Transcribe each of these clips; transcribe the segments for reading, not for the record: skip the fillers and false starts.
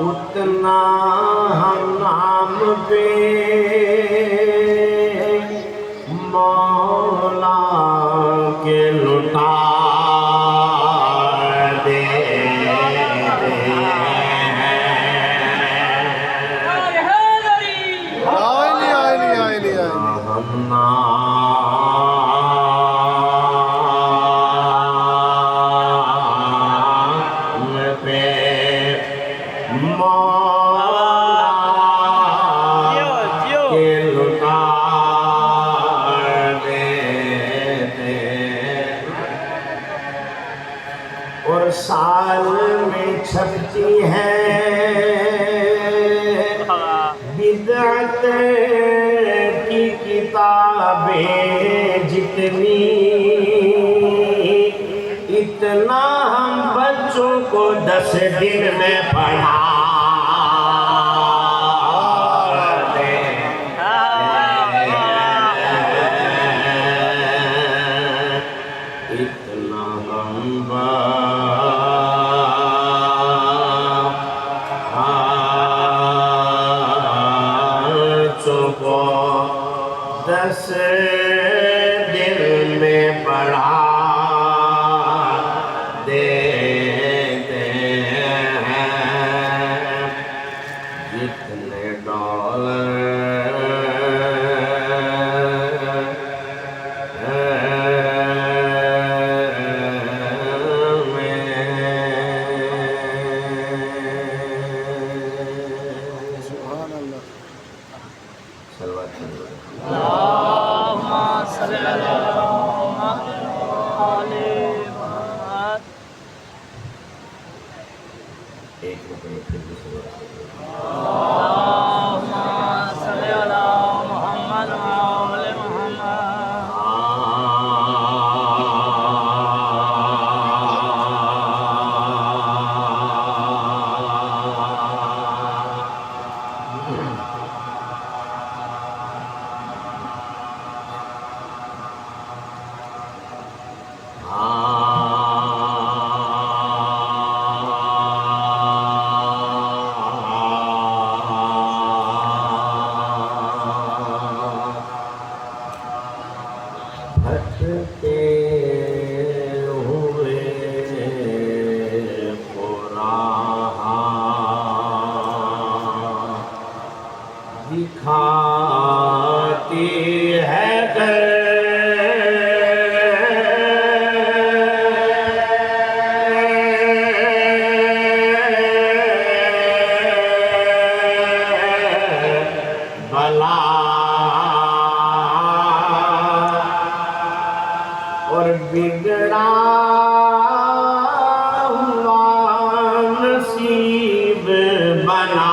उतना हम नाम पे मौला के लुटा दे और साल में छपती है बिदअत की किताबें जितनी, इतना हम बच्चों को 10 दिन में पढ़ा को 10 दिन में बढ़ा देते हैं। जितने डॉलर भटके हुए दिखाती है भला और बिगड़ा हुआ नसीब बना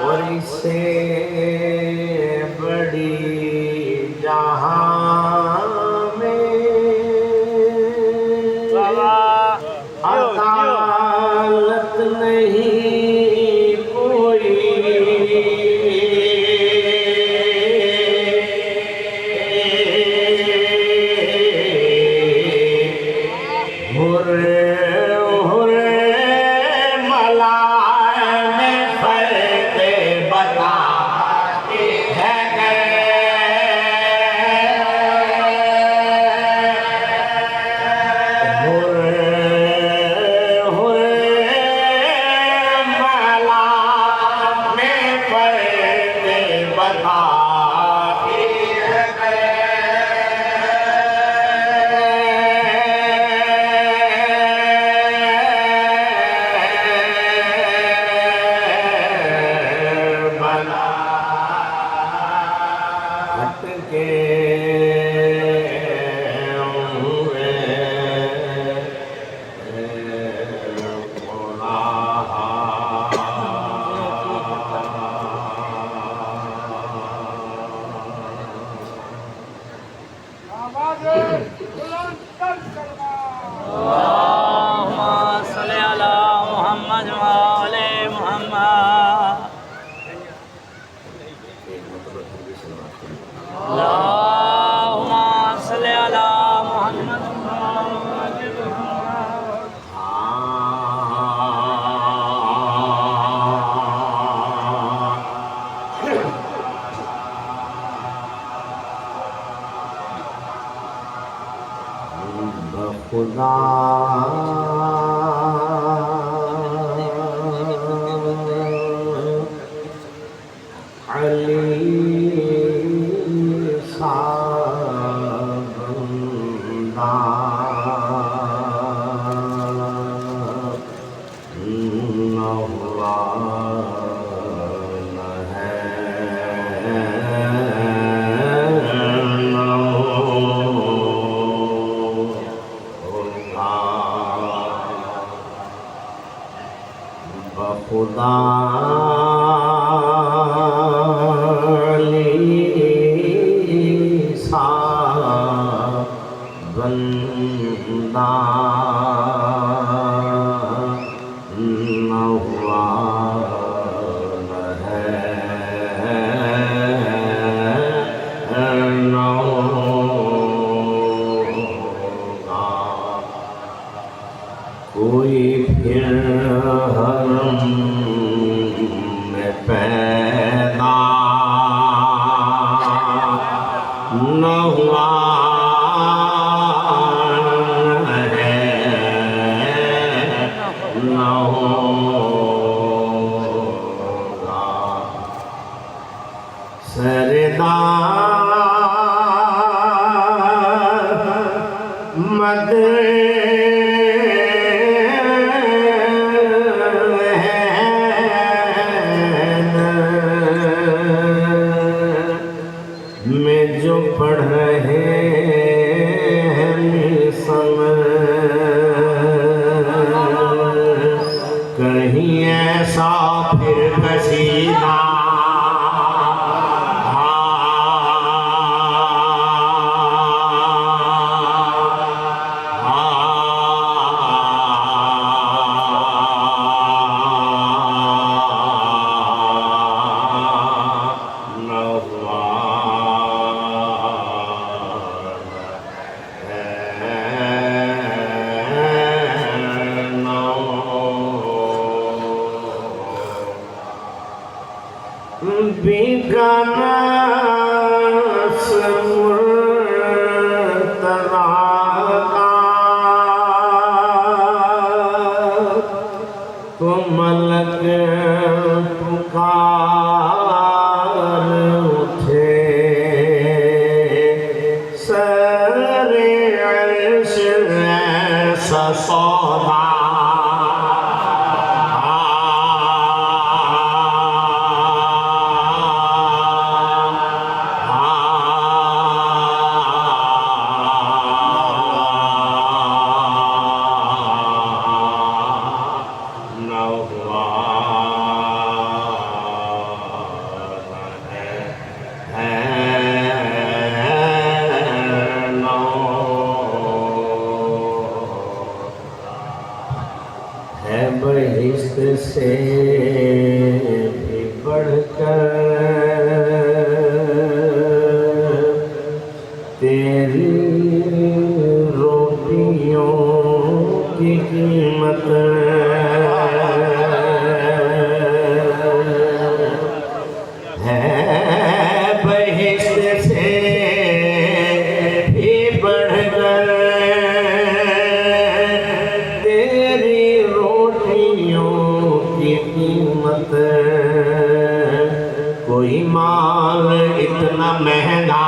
और इससे बड़ी जहां में अदालत नहीं कोई, खुदा अली सा बंदा न हुआ न है न होगा बखुदा बंदा न हुआ न है न होगा कोई फिर हरम में पैदा न हुआ न होगा सरदार में जो पढ़ रहे हैं कहीं ऐसा फिर कसीदा बिगाना मुर्तज़ा को मलक पुकार उठे सरे अर्श ऐसा सौदा बहिश्त से भी बढ़कर तेरी रोटियों की कीमत है बहिश्त से भी बढ़कर कीमत कोई माल इतना महंगा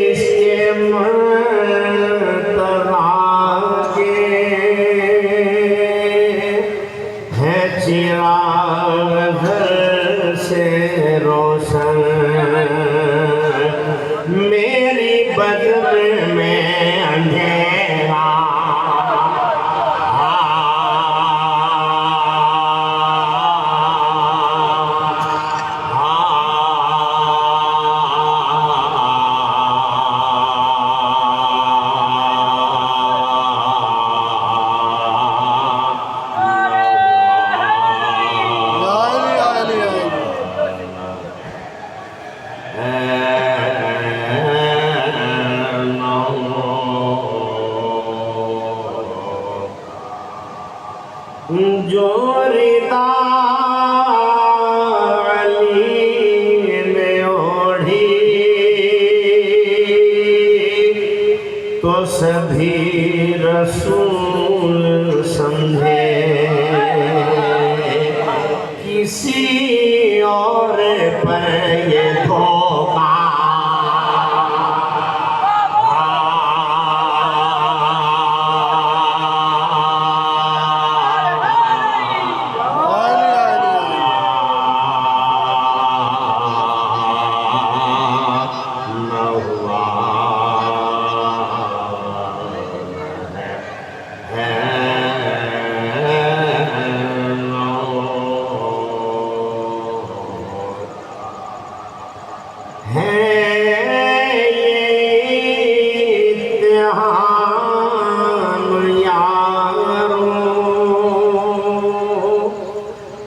इसके मुर्तज़ा के है चिराग घर से रोशन मेरी बज़म में अंधेरा को सभी रसूल समझे, किसी और पर ये धोखा।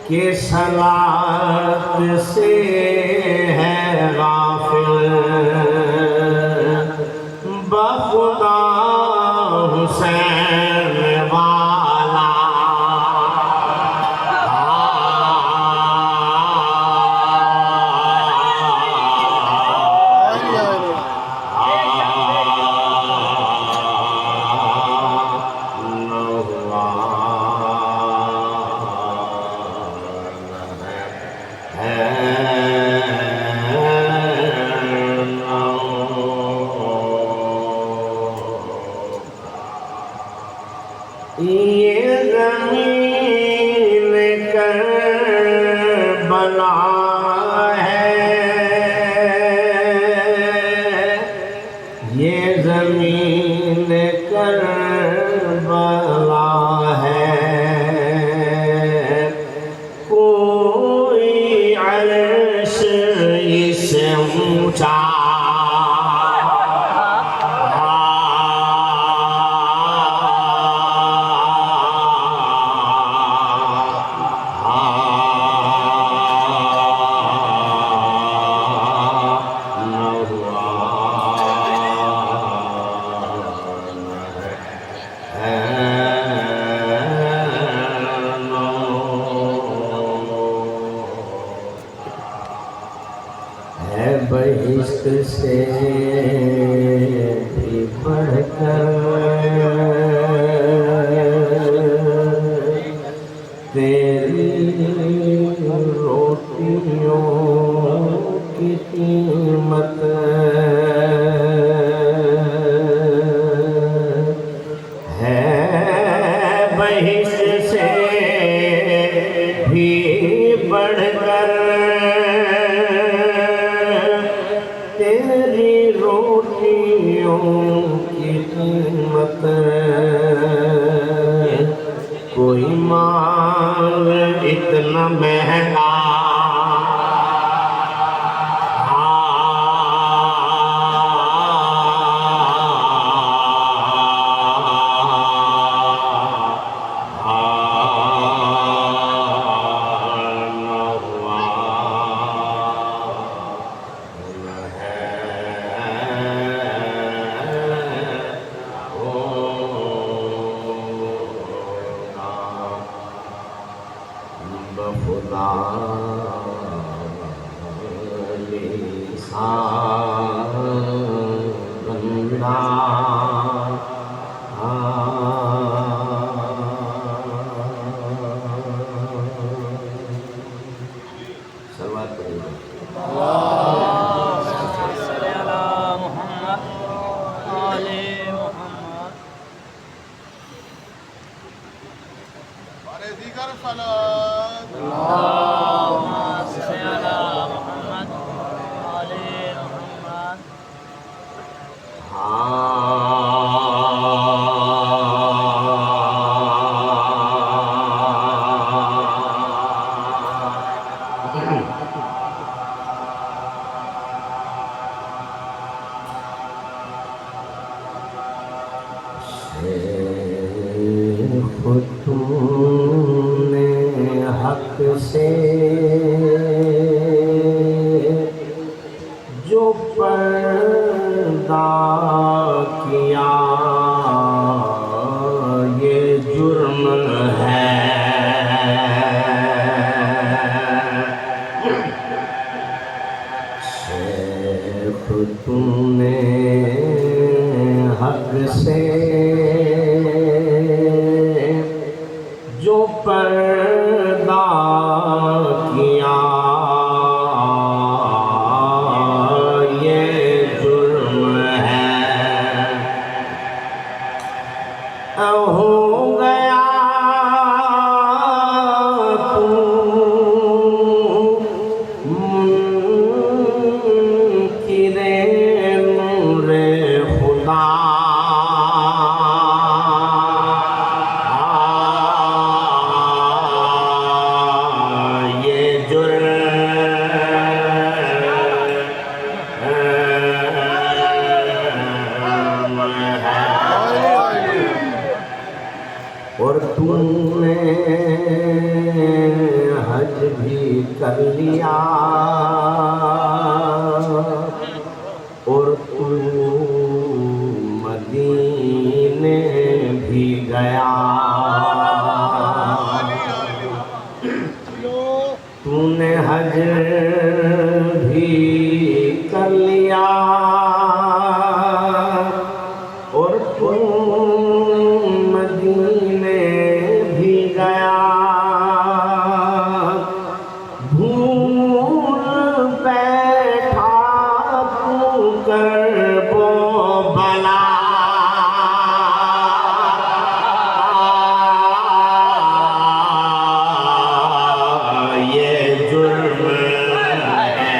के सलात से है गाफिल, बखुदा हुसैन वाला। ये ज़मीन करबला है, ये ज़मीन करबला है। कोई अर्श इससे ऊंचा है, बहिश्त से भी बढ़कर तेरी रोटियों की कीमत है, बहिश्त से भी बढ़कर तेरी रोटियों की कीमत। कोई माल इतना महंगा खुदा बंदा सलवात करेंगे। तूने हक से जो पर्दा किया ये जुर्म है, शेख तूने हक से जो पर्दा किया ये जुर्म है। हो गया तू मुनकिरे नूरे खुदा, ये जुर्म है। और तूने हज भी कर लिया और तू मदीने भी गया। तूने हज भी कर लिया और तू मदीने भी गया। भूल बैठा तू करबो बला, ये जुर्म है।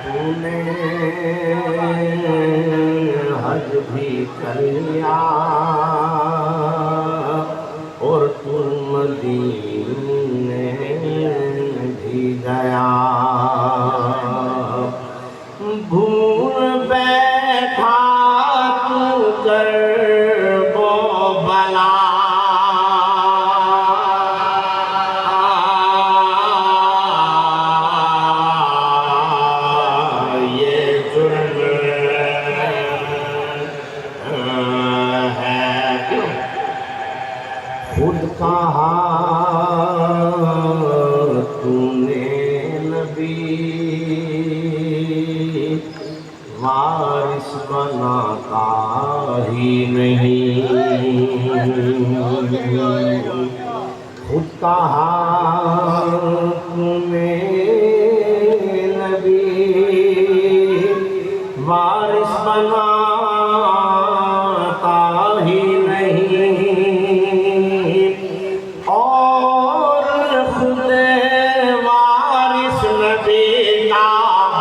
तूने हज भी कर लिया और तू मदीने भी गया। भूल बैठा तू करबो बला, ये जुर्म है। खुद कहा तूने नबी वारिस बनाता ही नहीं। खुद कहा तूने नबी वारिस बनाता ही नहीं। और खुद वारिस नबी का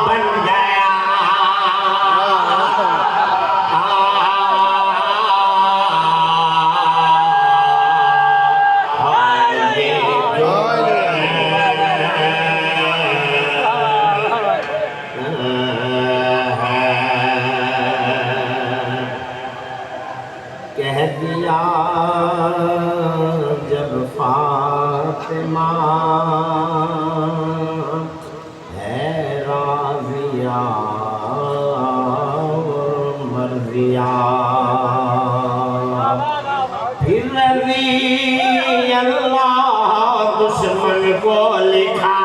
बन गया। कह दिया जब फातिमा है राज़िया मर्ज़िया, फिर रज़ी अल्लाह दुश्मन को लिखा।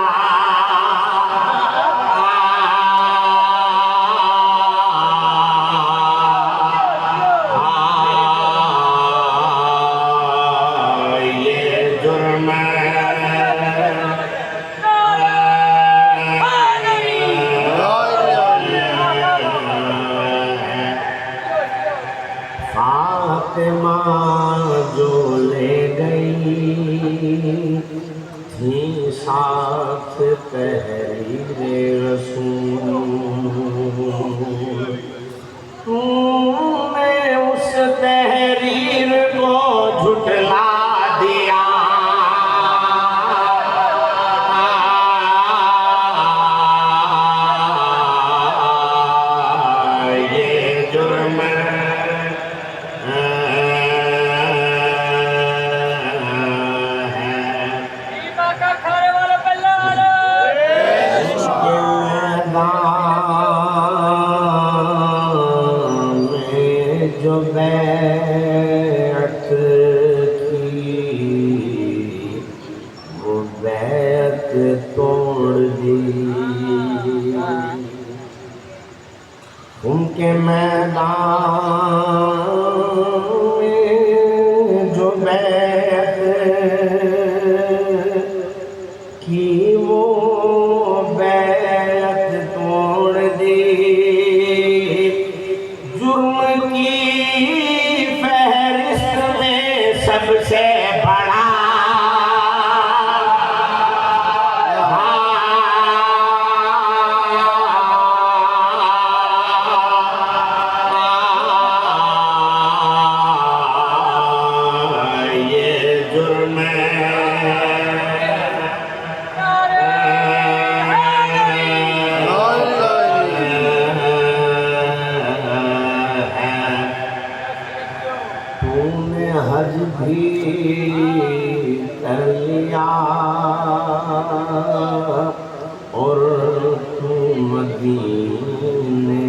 फातिमा जो ले गई थी साथ तहरीरे रसूल, तूने उस तहरीर को झुठला दिया। ये जुर्म जो बैत की वो बैत तोड़ दी। के मैदान में जो बैत की वो बैत तोड़ दी, जुर्म की फहरिस्त में सबसे बड़ा हज भी कर लिया और तू मदीने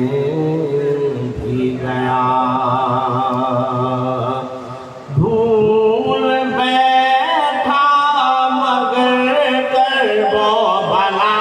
भी गया, भूल बैठा मगर कर वो भला,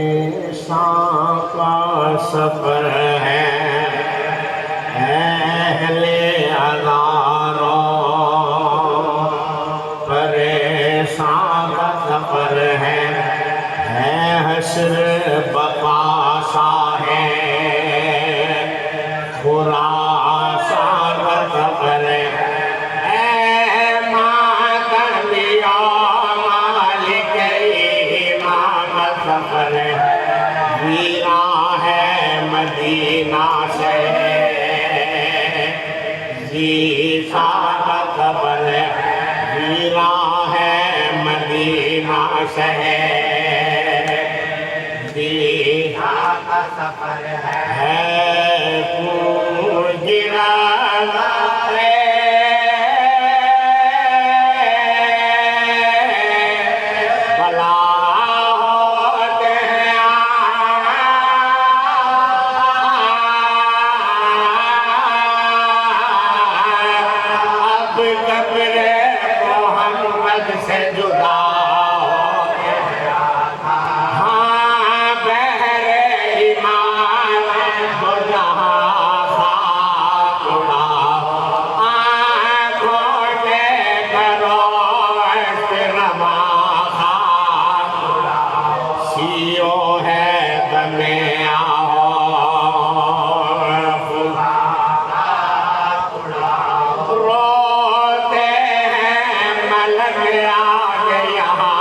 परेशान का सफर है अहले अज़ारों, परेशान का सफर है हश्र बपासा है, खुरासान का सफर है वीरा है मदीना से, जीसा का खबर है वीरा है मदीना से, जीसा का सफर है गिरा से जुदा हाँ बहरे ईमान को जहाँ आँखों से करो रमा सीओ है दमे आओ रोते हैं मलक आगे यहाँ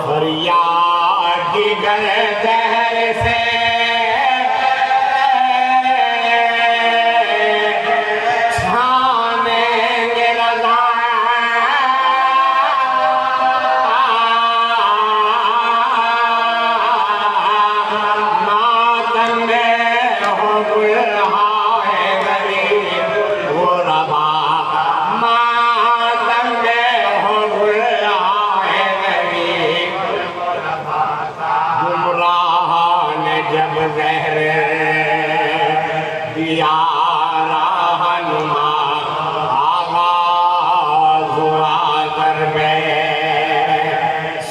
फरियाद की गए जहर से छानेंगे रज़ा मातम में हो गुलहाए गरीब वो रबा, मातम में हो गुलहाए गरीब गुमराह ने जब ज़हर दिया रहनुमा आगाज़ हुआ करबे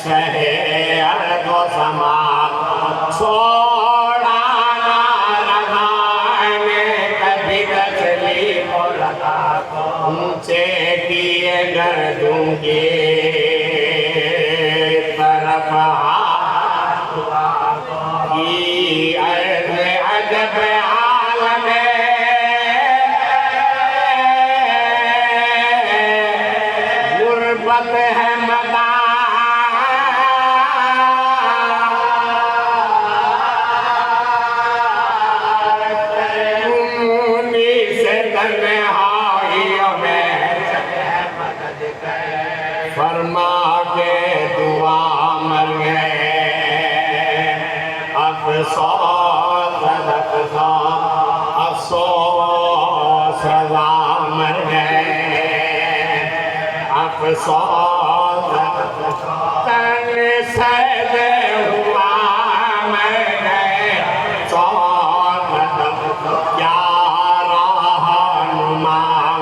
सहे अर्ज़ व समा छोड़ा ना रज़ा ने कभी तस्लीम ऊंचे किए गर्दों के तरफ की अर्ज़ अजब आलम गुर्बत है मदा अफसोस अफसोस रज़ा मर गए अफसोस तन सद हुआ मर गए सोत क्या रहनुमा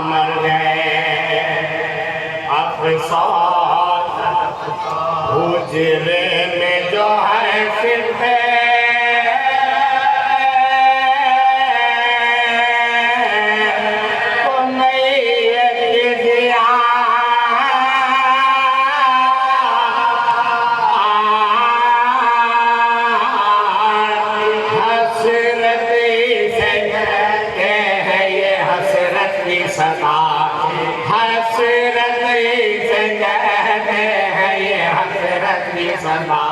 मर गए अफसोस हुजरे में जो है फिर सदा हसरत से कहते हैं ये हसरत की सदा